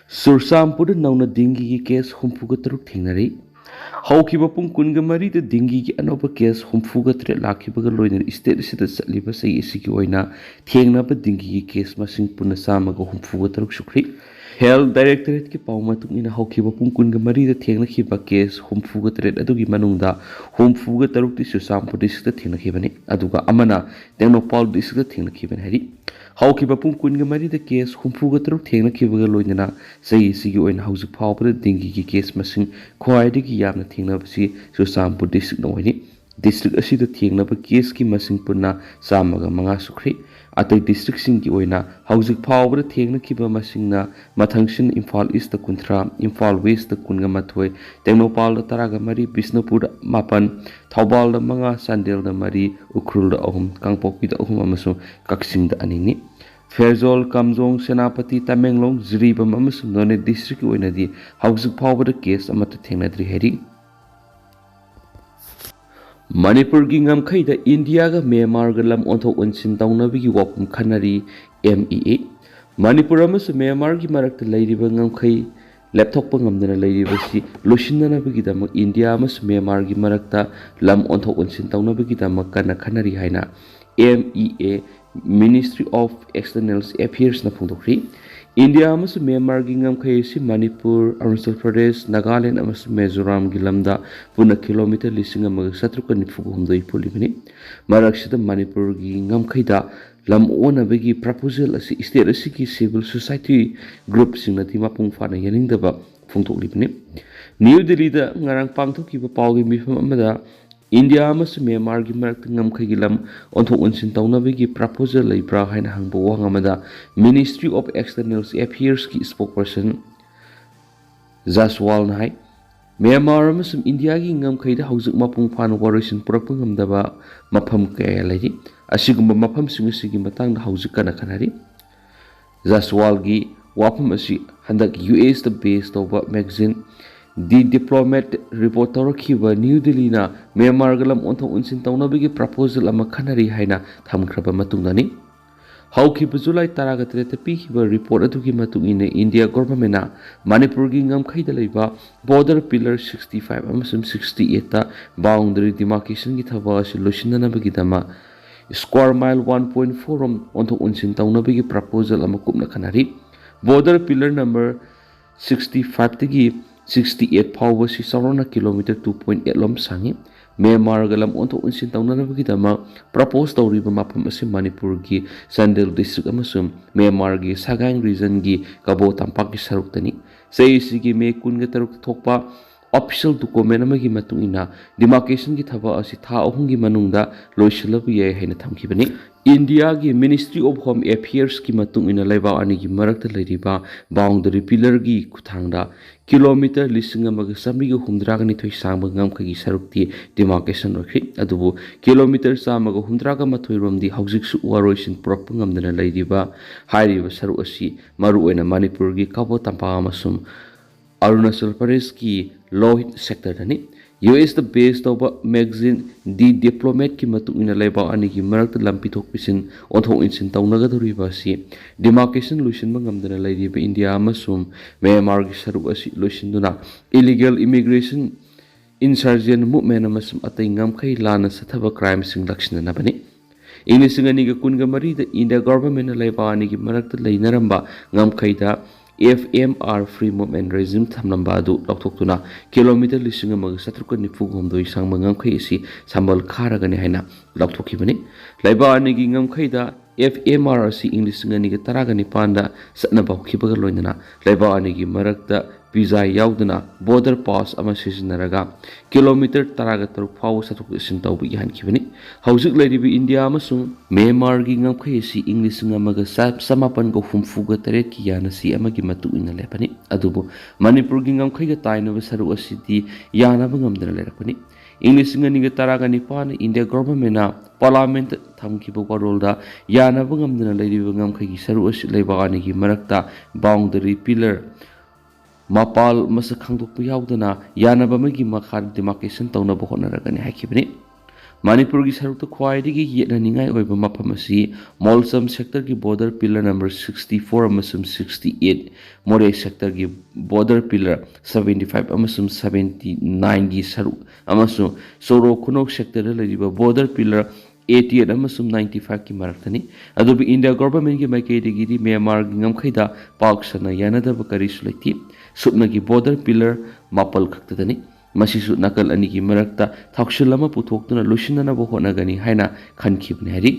Sursampur nauna dingi ki case humfuga taruk thingnari. Haukiba pung kunga mari the dingi ki anoba case humfuga tre lakibaga loiner state sida satliba say isiki oina thengna ba dingi ki case masing puna samaga humfuga taruk shukri. Health Directorate ki pauma tung ina haukiba pung kunga mari the thengna kiba case humfuga tre adugi manungda humfuga taruk ti Sursampur district thengna kibani aduga amana Tangkhul district thengna kibani hari. Haukiba pung kunga mari the case humfuga taruk thengna kibaga loinana say isigi oina hauzik phawba dingi ki case masing khwaidagi yamna thengna basi Sursampur district no hoini district asida thengna ba case ki masing punna samaga manga sukri atai district sing ki oina hauzik phawba thengna kiba masingna mathangsin Imphal East ta kunthra Imphal West ta kunga mathoi Tengnoupal da taraga mari Bisnupur da mapan Thoubal da manga Sandel da mari Ukhrul da ahum Kangpokpi da ahum amasu Kaksing da anini Ferzol Kamjong Senapati Tamenglong Zribam amasung None district oina di hauzik phawba da case amata thengnadri heri Manipur gi ngamkhai da India ga Myanmar ga lam onthok onsin tawnabigi wapum khanari MEA Manipur amasu Myanmar gi marakta leiriba ngamkhai laptop ngamdana leiriba si losinna bigi da India amasu Myanmar gi marakta lam onthok onsin tawnabigi da kana khanari haina MEA Ministry of External Affairs na phungdokri India amasu Myanmar gi ngamkhai si Manipur Arunachal Pradesh Nagaland amasu Mizoram gi lamda puna kilometer lising amaga satruka nifugu humdoi pulibani maraksida Manipur gi ngamkhai da lam ona bagi proposal asi state asi ki civil society group singna ti mapung fana yaningdaba phungdoklibani New Delhi da ngarang pangthokiba pawgi mifam amada India amasu Myanmar gi marakta ngamkhai gi lam onthok onsin tawnabigi proposal leibra haina hangbo wangamada Ministry of External Affairs ki spokesperson Jaswal nai Myanmar amasum India gi ngamkhai da hauzik mapung phan waroisin purakpa ngamdaba mafam kaya lari asigumba mafam singasi gi matang da hauzik kana kanari Jaswal gi wapam asi handak US da base toba magazine The Diplomat reporter kiba New Delhi na Myanmar galam onthok onsin tawnabigi proposal ama khanari haina thamkhraba matungdani haukiba July 13 ta pikiba report adugi matungina India government na Manipur gi ngamkhai da leiba border pillar 65 amasum 68 ta boundary demarcation gi thaba asi losinna bagi dama square mile 1.4 rom onthok onsin tawnabigi proposal ama kupna khanari border pillar number 65 tagi 68 phawba si sarona kilometer 2.8 lom sangi Myanmar galam onthok onsin tawnabagi dama propose tawriba mapam asi Manipur gi Sandel district amasum Myanmar gi Sagang region gi Kabo tampak gi saruktani sei sigi me kun ga taruk thokpa official document amagi matungina demarcation gi thaba asi tha ahum gi manungda loisilab ye haina thamkibani India gi Ministry of Home Affairs ki matungina laiba ani gi marakta leiriba boundary pillar gi kuthangda kilometer lising amaga samri gi humdraga ni thoi sangba ngamkha gi sarukti demarcation rakhi adubu kilometer samaga humdraga mathoi romdi hauzik su waroisin proper ngamdana leiriba hairiba saru asi maru oina Manipur gi Kabo tampa amasum Arunachal Pradesh ki Lohit sector dani US the based of magazine The Diplomat ki matungina laiba ani ki marakta lampi thok pisin onthok insin tawnaga duriba si demarcation luisin mangamdana leiriba India amasum Myanmar gi saru asi luisinduna illegal immigration insurgent movement amasum atai ngamkhai lana sathaba crime sing lakshna nabani Inglisingani ga kunga mari da India government laiba ani ki marakta leinaramba ngamkhai da FMR free movement regime thamnamba adu lokthokuna kilometer lising amaga satruka nifugu homdoi sangma ngamkhai isi sambal kharagani haina lokthokibani laiba ani gi ngamkhai da FMR asi English ngani ga taragani panda satna bawkhibaga loinana laiba ani gi marakta visa yauduna border pass ama sisinaraga kilometer taraga taruk phaw satuk sin tawbi han kibani hauzik leiribi India amasung Myanmar gi ngamkhai si English ngamaga samapan go humfuga tare ki yana si amagi matu ina lepani adubu Manipur gi ngamkhai ga taina saru asiti yana bangamdana lerakani English ngani ga taraga ni pan India government na parliament thamkiba warolda yana bangamdana leiribi ngamkhai gi saru asi leiba ani gi marakta boundary pillar Mapal masa khangdok yaudana yanaba magi makhar demarcation tawnaba honaragani hakibani Manipur ki saruk to khwaidagi yetnaningai oiba mafam asi Molsam sector ki border pillar number 64 amasum 68 More sector ki border pillar 75 amasum 79 ki saruk amasum Soro Khunok sector da lariba border pillar 88 amasum 95 ki maraktani adubi India government ki maikaidagi di Myanmar ki ngamkhaida pauk sana yanadaba karisu laiti supna ki border pillar mapal khaktadani Masisu nakal ani ki marakta thakshilama puthokna lusinana bo honagani haina khankhibni hari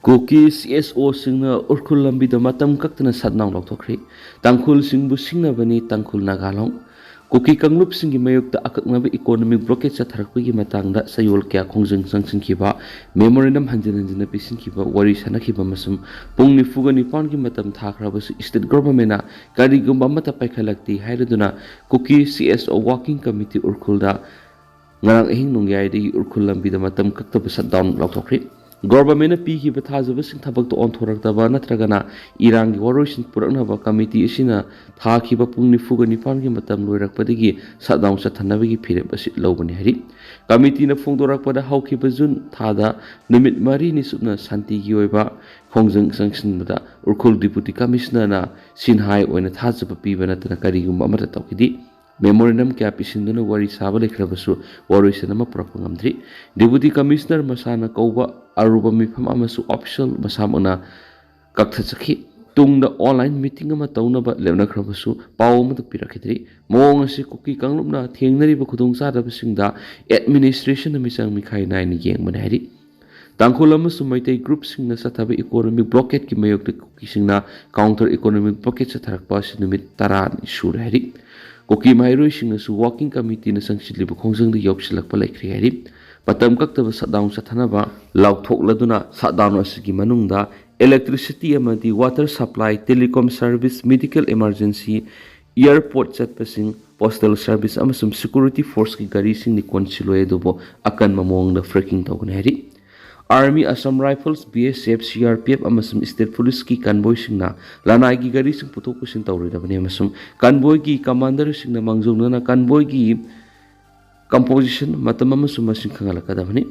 Kuki CSO singna Urkhul lambi da matam kaktana sadnaw lokthokri Tangkhul singbu singnabani Tangkhul nagalong Kuki kanglup singi mayukta akaknabi economic blockage satharakpagi matangda sayol kya khongjeng sangsinkiba memorandum hanjana pisinkiba wari sanakiba masum pungni fuga nipan ki matam thakrabasu state government na karigumba mata paikhalakti hairaduna Kuki CSO working committee Urkhulda ngarang ehing nongyai de Urkhul lambi da matam kaktaba shutdown lokthokri government pi ki bathajaba sing thabak to on thoraktaba natragana irang gi waroisin puraknaba committee isina thakhiba pungni fuga nipan gi matam loirakpadagi shutdown sathanabagi phirep asi lobani hari committee na phongdorakpada haukiba jun thada numit mari ni supna santi gi oiba khongjeng sangsinbada Urkhul deputy commissioner na sinhai oina thajaba pibana tana karigumba amata tawkidi memorandum kya pisinduna wari saba lekhrabasu waroisanama purakpangamdri deputy commissioner masana kauba aruba mifam amasu official masamana kakthachakhi tungda online meeting ama taunaba lemnakhrabasu pawma pirakidri mawng asi Kuki kanglupna thengnariba khudong chadabasingda administration misang mikhai nai ni yengmani hari Tangkhul amasu Meetei group singna sathaba economic blockade ki mayokta Kuki singna counter economic blockade satharakpa sinumit 10 ni sure hari Kuki mairoi singnasu working committee na sangsilliba khongjengda yoksilakpa laikhri hari patam kaktaba shutdown sathanaba lauthokladuna shutdown asigi manungda electricity amadi water supply telecom service medical emergency airport chatpasing postal service amasum security force ki gari sing ni konsiloi dubo akan mamongda fracking tawgani hari Army Assam Rifles BSF CRPF amasum State Police ki convoy singna lanai gi gari sing puthok pusin tawridabani amasum convoy ki commander singna mangjongna convoy ki composition matam amasum masing khangalakadabani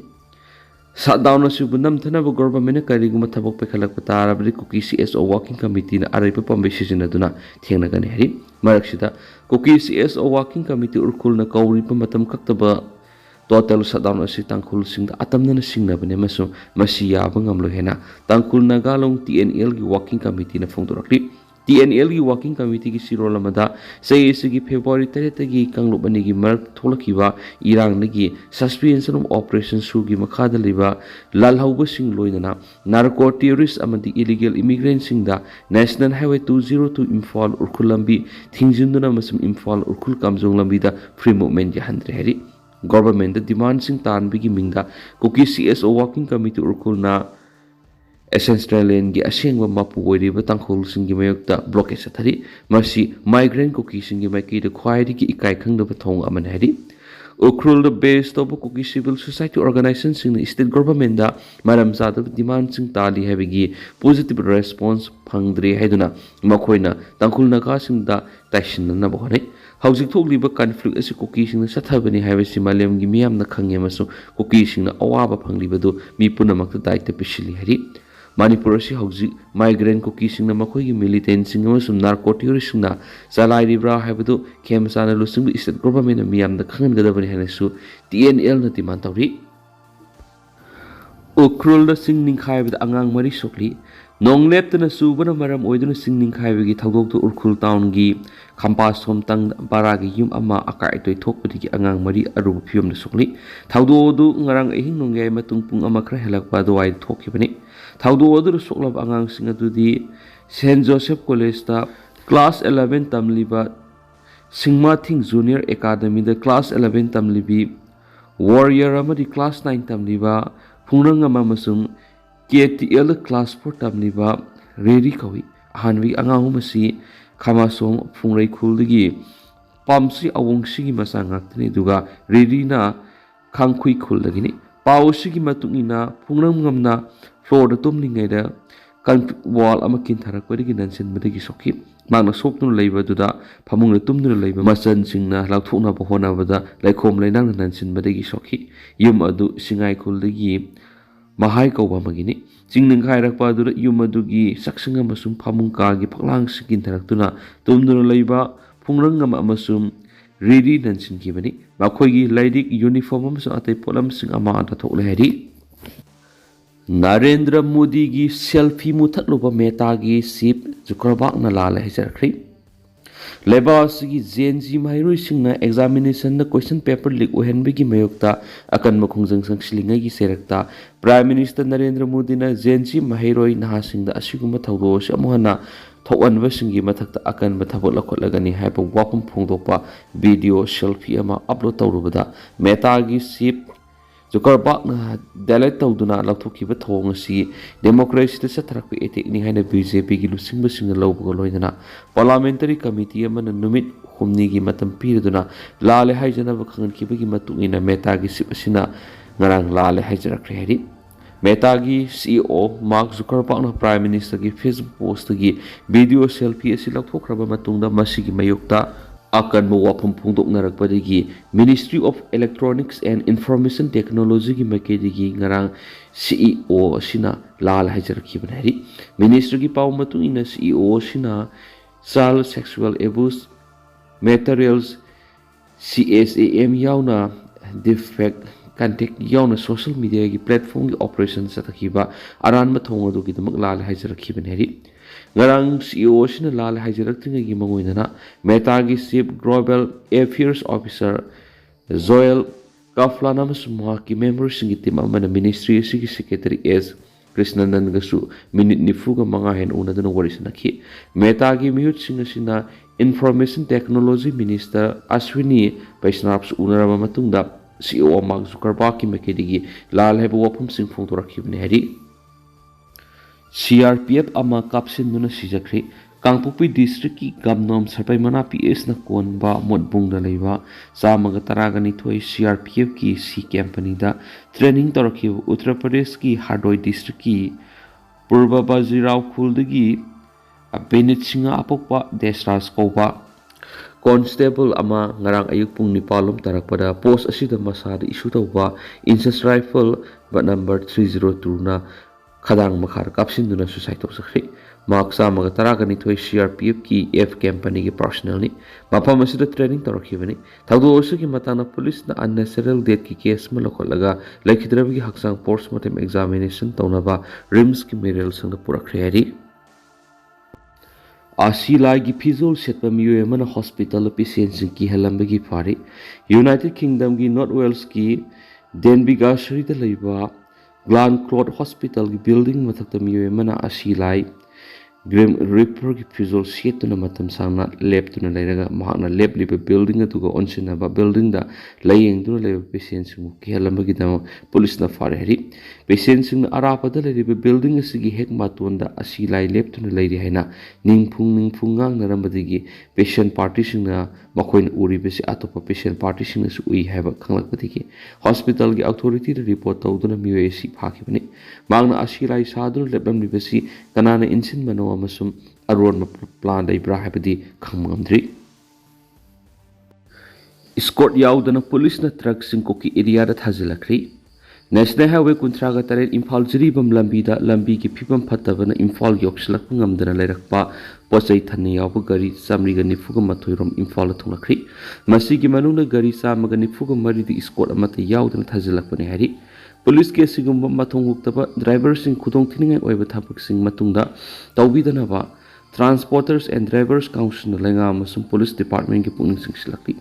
shutdown asibu namthanaba government kariguma thabak pekhalakpa tarabri Kuki CSO working committee na araipa pambe sijinaduna thengnagani hari maraksida Kuki CSO working committee Urkhul na kauripa matam kaktaba total shutdown asi Tangkhul singda atamna singnabani masu masi yaba ngamlo hena Tangkhul nagalong TNL gi working committee na phongdorakli TNL gi working committee gi sirol amada sayesi gi February 3 gi kanglubani gi marak tholakiba irang nagi suspension of operation su gi makhada liba lalhauba sing loinana narco terrorist amadi illegal immigrant singda National Highway 202 Imphal Urkhul lambi thingjinduna masum Imphal Urkhul kamjong lambi da free movement gi handre hari government the demand sing tan bigi mingda Kuki CSO working committee Urkhul na Essential gi asengwa mapu oiriba Tangkhul singi mayokta blockage athari masi migrant Kuki singi maiki de khwaidi ki ikai khangdaba thong aman hari Urkhul the based of Kuki civil society organization sing state government da maram zada demand sing tali habigi positive response phangdre haiduna makhoina Tangkhul naga sing da taishin na bahone Haujik thokliba conflict asi Kuki singna sathabani haibasi malemgi miyamna khangye masu Kuki singna awaba phanglibadu mi punamakta daita pisili hari Manipur asi haujik migrant Kuki singna makhoi gi militant sing amasum narco terrorist singna chalairibra haibadu khemsana lusung state government miyamna khanggadabani hanasu TNL na demand tawri Urkhul da sing ningkhaibada angang mari sokli nongleptana subana maram oiduna sing ningkhaibagi thawdoktu Urkhul town gi khampa somtang baragi yum ama akai toi thokpadi gi angang mari arubu phiom na sokli thawdodu ngarang ehing nongyai matung pung ama khra helakpa dowai thokhibani thawdodu soklab angang sing adudi St Joseph College ta class 11 tamliba Singma Thing Junior Academy da class 11 tamlibi Warrior amadi class 9 tamliba phungrang ama masum KTL class 4 tamliba Reri kawi ahanwi angang masi Khamasong phungrai khuldagi pamsi awongsi gi masangakni duga Reri na khangkhui khuldagini pawsi gi matungina phungram ngamna floor da tumlingai da concrete wall ama kintharakwadi nansin madagi sokhi magna soknu leibaduda phamungna tumnu leiba masan singna lauthukna bahona bada laikhom leinang nansin madagi sokhi yum adu singai khuldagi mahai kauba magini chingning khairakpa adu yum adugi saksinga masum phamung ka gi phaklang sikin tharaktuna tumnu leiba phungrang amasum ready nansin kibani makhoigi laidik uniform amsa atai polam sing ama ata thokle hari Narendra Modi gi selfie muthatluba meta gi sip zukrabak na lala hijarkhri lebas gi zenji mairoi singna examination na question paper leak ohenbe gi mayokta akan makhungjang sangslinga gi serakta Prime Minister Narendra Modi na zenji mairoi na singda asiguma thawdo samuhana thowanba singi mathakta akan bathabot lakholagani haiba wapum phongdokpa video selfie ama upload tawrubada meta gi sip Zuckerberg na delete tawduna lathokhiba thong asi democracy ta satharakpa etek ni haina BJP gi lusingba singa lawbuga loinana parliamentary committee amana numit humni gi matam piraduna lale haijana ba khangan khiba gi matungina meta gi sip asina ngarang lale haijarakre hari Meta gi CEO Mark Zuckerberg na Prime Minister gi Facebook post gi video selfie asi lathokraba matungda masigi mayokta akan mo wapum phungdok narakpadigi Ministry of Electronics and Information Technology gi makedigi ngarang CEO sina lal hajarkhibanari Ministry gi paw matungina CEO sina child sexual abuse materials CSAM yauna defect contact yauna social media gi platform gi operation satakhiba aran ma thongodo gi damak lal hajarkhibanari ngarang CEO sina lal hajaraktinga gi mangoinana Meta gi chief global affairs officer Joel Kaflana masumha ki member singi team amana ministry sigi secretary S Krishnandan gasu minute nifuga manga hen unadana warisana ki Meta gi mihut singa sina information technology minister Ashwini Vaishnav unarama matungda CEO Mark Zuckerberg ki makedigi lal heba wapum sing phongtorakhibne hari CRPF ama kapsin nuna sijakri Kangpupi district ki gamnom sarpai mana PS na konba modbung da leiba samaga taragani thoi CRPF ki C company da training torakhi Uttar Pradesh ki Hardoi district ki Purba Bajirao Khuldagi Benit Singa apokpa Desras koba Constable ama ngarang ayuk pung nipalom tarakpada post asida masada issue tawba incest rifle ba number 302 na Khudong makhar kapsin duna suicide to sakhi maksa maga taragani thoi CRPF ki F company ki personnel ni mapam asida training torakhibani thawdo osu ki matana police na unnecessary death ki case ma lokholaga laikhidrabi ki haksang postmortem examination tawnaba rims ki medical sang purakre hari Asilai gi phizol setpa miyo mana hospital patient sing ki halamba gi phari United Kingdom gi North Wales ki Denbighshire shari da leiba Glen Clot Hospital ki building mathakta miyo mana asilai Grim Reaper ki phizol setuna matam sangna lab tuna leiraga mahakna lab liba building atuga onsinaba building da layeng tuna leiba patient sing ki halamba gi damo police na fare hari patient sing arapada leiba building asigi hek matonda asilai lab tuna leiri haina ningphung ngang narambadigi patient party sing na makoin uri besi atopa patient party sing su ui haba khanglakpadigi hospital gi authority da report tawduna miyo esi phakibani mangna asilai saduna leblam libesi kanana insin mano amasum aron plan dai bra habadi khamngamdri escort yaudana police na truck sing koki area da thazilakri National Highway kuntraga tare Imphal jiribam lambi da lambi ki phibam phattabana Imphal yokslak ngamdana leirakpa pochai thanne yaw gari samri ga nifuga mathoirom Imphal thunglakri masi gi manungna gari samaga nifuga mari di escort amata yaudana thazilakpani hari Police ke sigumba mathong huktaba driver sing khudong thiningai oiba thapak sing matungda tawbidana ba Transporters and Drivers Council na lenga amasung Police Department ki pungning sing silakti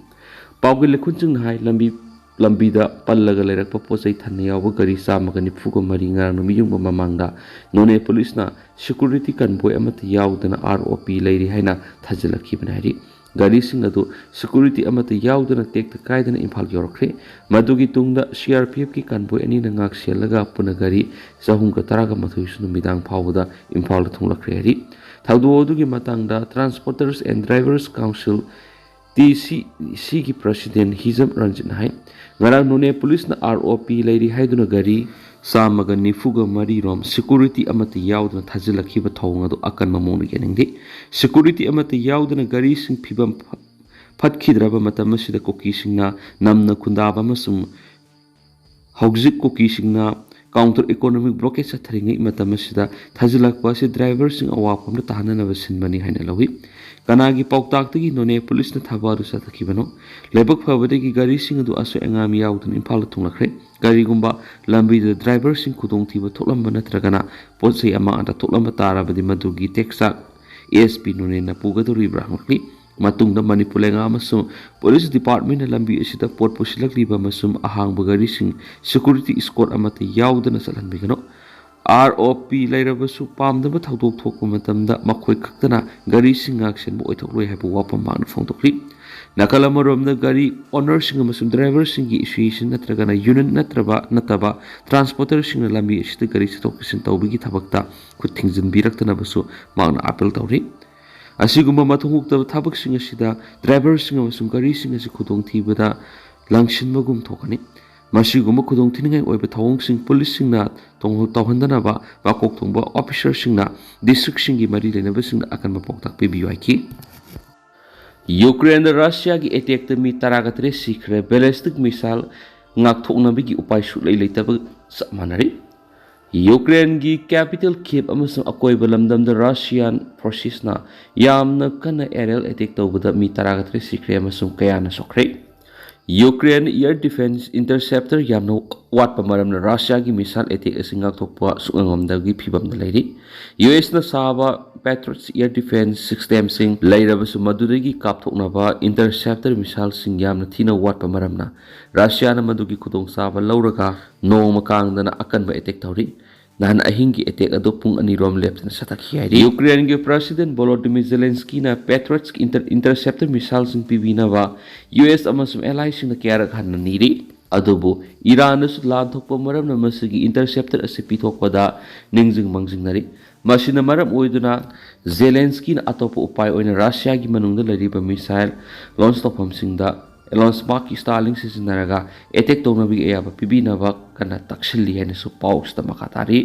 pawgi lekhunching hai lambi da pallaga leirakpa pochai thanne yaw gari samaga nifuga mari ngarang numiyung mamangda none police na security convoy amata yawdana ROP leiri haina thajilakhi banari gari sing adu security amata yawdana tekta kaidana Imphal yorkre madugi tungda CRPF ki convoy ani na ngak selaga puna gari sahung ka taraga mathoi sunu midang phawda Imphal thunglakre hari thawdu odu gi matangda Transporters and Drivers Council TCC की president Hijam Ranjan है ngarang nune police na ROP leiri haiduna gari samaga nifuga mari rom security amati yauduna thajilakhiba thawng adu akan mamonu geningdi security amati yauduna gari sing phibam phatkidraba matam asida Kuki singna namna khundaba masum hauzik Kuki singna counter economic blockade sa tharingai matam asida thajilakwa si driver sing awapam na tahanana basinbani haina lawi kanagi pauktaktagi none police na thabaru sa thakibano lebak phabadagi gari sing adu aso engami yaudun impal thunglakre gari gumba lambi the driver sing Khudong thiba thoklamba natragana potsai ama anda thoklamba tarabadi madugi teksa ASP none na pugaduri brahmakli matungda Manipur lenga amasum police department na lambi asida pot pusilakliba masum ahang bagari sing security escort amata yaudana salanbigano ROP lairabasu pamdaba thawdok thokpa matamda makhoi khaktana gari sing action bo oithokloi haibu wapam mangna phongtokli nakala maromda gari owner sing amasum driver sing gi association natragana union nataba transporter sing lambi asida gari sitoksin tawbigi thabakta khuthingjin biraktana basu mangna appeal tawri asigumba mathungukta thabak sing asida driver sing amasum gari sing asi Khudong thibada langshinbagum thokani masigumba Khudong thiningai oiba thawong sing police sing na tawhandana ba bakok thongba officer sing na district sing gi mari lenaba sing na akan mapoktak PBY ki Ukraine Russia gi attack ta mi taragatre sikre ballistic missile ngak thokna bigi upai su lei leitaba samanari Ukraine gi capital Kiev amasung akoi balamdam da Russian forces na yamna kana aerial attack tawbada mi taragatre sikre amasung kayana sokre Ukraine air defense interceptor yamno watpa maramna Russia gi missile attack asingak thokpa sungangomdagi phibam da leiri US na saba Patriots air defense system sing leirabasu madudagi kapthoknaba interceptor missile sing yamna thina watpa maramna Russia na madugi khudong saba lauraga noma kangdana akanba attack tawri nan ahingi attack ado pung ani rom left na satakhi hai Ukraine ge president Volodymyr Zelensky na Patriots interceptor missile sing pibina ba US amasum allies sing na kyarak hanna niri adubu Iran na lan thokpa maram na masigi interceptor ase pithokpada ningjing mangjing nari masina maram oiduna Zelensky na atopa upai oina Russia gi manungda lariba missile launch tofam singda launch baki Starlink sisinaraga attack tawnabi ayaba pibina ba kana takshilli haina su paus ta makatari